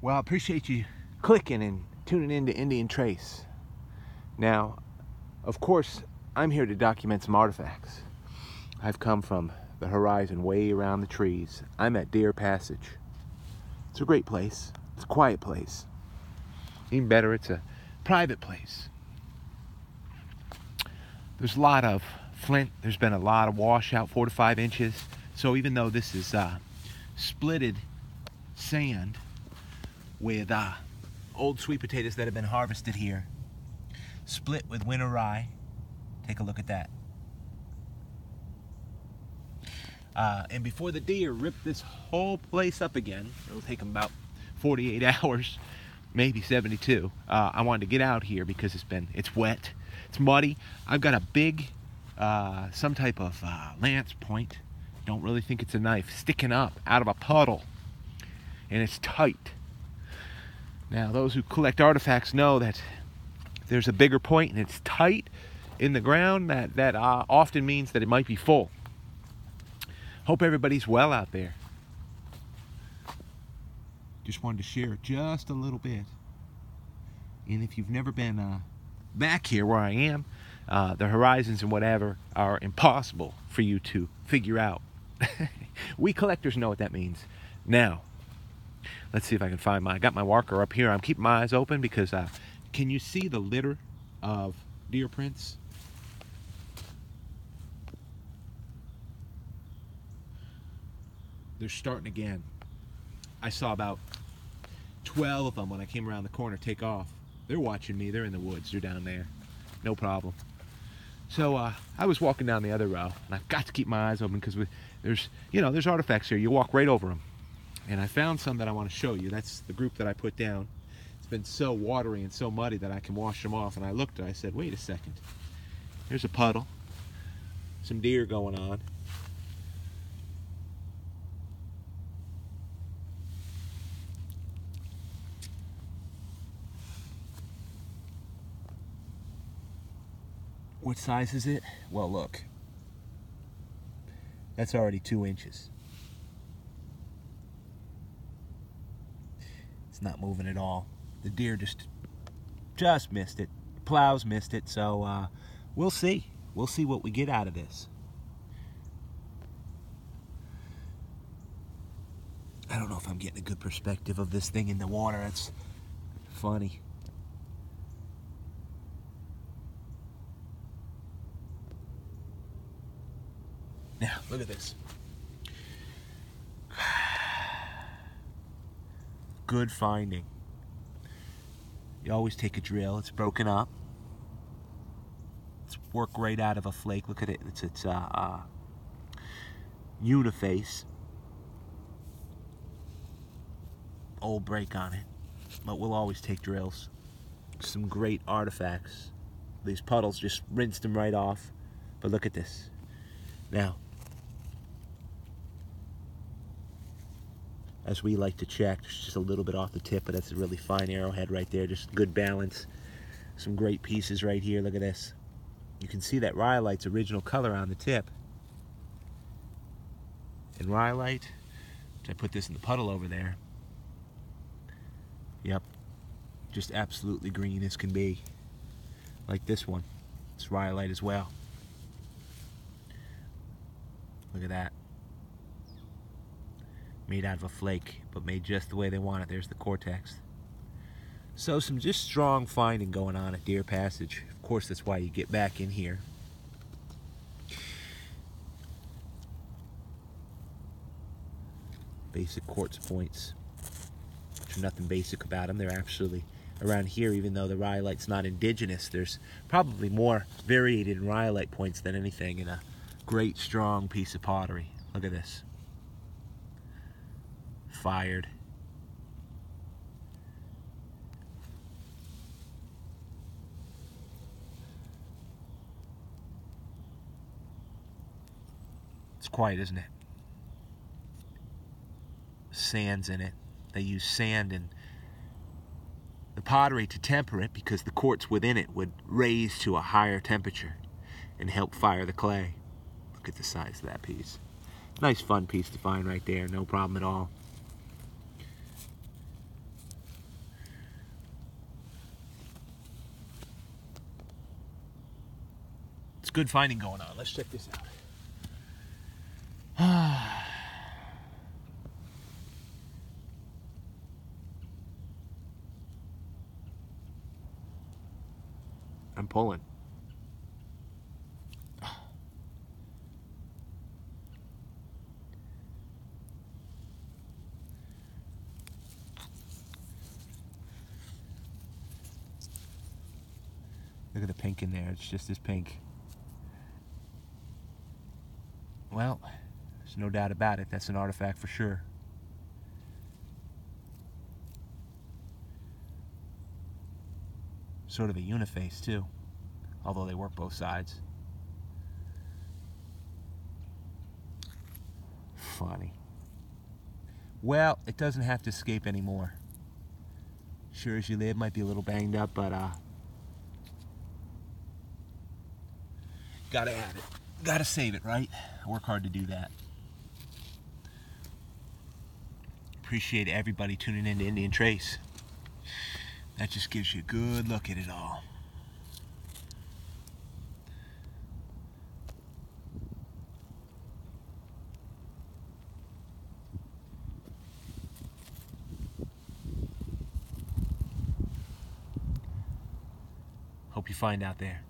Well, I appreciate you clicking and tuning in to Indian Trace. Now, of course, I'm here to document some artifacts. I've come from the horizon way around the trees. I'm at Deer Passage. It's a great place. It's a quiet place. Even better, it's a private place. There's a lot of flint. There's been a lot of washout, 4 to 5 inches. So even though this is splitted sand with old sweet potatoes that have been harvested here, split with winter rye. Take a look at that. And before the deer rip this whole place up again, it'll take them about 48 hours, maybe 72. I wanted to get out here because it's wet, it's muddy. I've got a big, some type of lance point. Don't really think it's a knife, sticking up out of a puddle, and it's tight. Now, those who collect artifacts know that if there's a bigger point and it's tight in the ground, that often means that it might be full. Hope everybody's well out there. Just wanted to share just a little bit. And if you've never been back here where I am, the horizons and whatever are impossible for you to figure out. We collectors know what that means. Now, let's see if I can find I got my marker up here. I'm keeping my eyes open because can you see the litter of deer prints? They're starting again. I saw about 12 of them when I came around the corner take off. They're watching me. They're in the woods. They're down there. No problem. So I was walking down the other row, and I've got to keep my eyes open because there's artifacts here. You walk right over them. And I found some that I want to show you. That's the group that I put down. It's been so watery and so muddy that I can wash them off. And I looked and I said, wait a second. There's a puddle. Some deer going on. What size is it? Well, look. That's already 2 inches. It's not moving at all. The deer just missed it. Plows missed it. So we'll see. We'll see what we get out of this. I don't know if I'm getting a good perspective of this thing in the water. It's funny. Now, look at this. Good finding. You always take a drill. It's broken up. It's worked right out of a flake. Look at it. It's uniface. Old break on it. But we'll always take drills. Some great artifacts. These puddles just rinsed them right off. But look at this. Now, as we like to check, there's just a little bit off the tip, but that's a really fine arrowhead right there. Just good balance. Some great pieces right here. Look at this. You can see that rhyolite's original color on the tip. And rhyolite, I put this in the puddle over there. Yep. Just absolutely green as can be. Like this one. It's rhyolite as well. Look at that. Made out of a flake, but made just the way they want it. There's the cortex. So some just strong finding going on at Deer Passage. Of course, that's why you get back in here. Basic quartz points. There's nothing basic about them. They're actually around here, even though the rhyolite's not indigenous. There's probably more variated rhyolite points than anything in a great, strong piece of pottery. Look at this. Fired. It's quiet, isn't it? Sand's in it. They use sand in the pottery to temper it because the quartz within it would raise to a higher temperature and help fire the clay. Look at the size of that piece. Nice fun piece to find right there, no problem at all. It's good finding going on. Let's check this out. I'm pulling. Look at the pink in there. It's just as pink. Well, there's no doubt about it. That's an artifact for sure. Sort of a uniface too, although they work both sides. Funny. Well, it doesn't have to escape anymore. Sure as you live, might be a little banged up, but gotta have it. Gotta save it, right? I work hard to do that. Appreciate everybody tuning in to Indian Trace. That just gives you a good look at it all. Hope you find out there.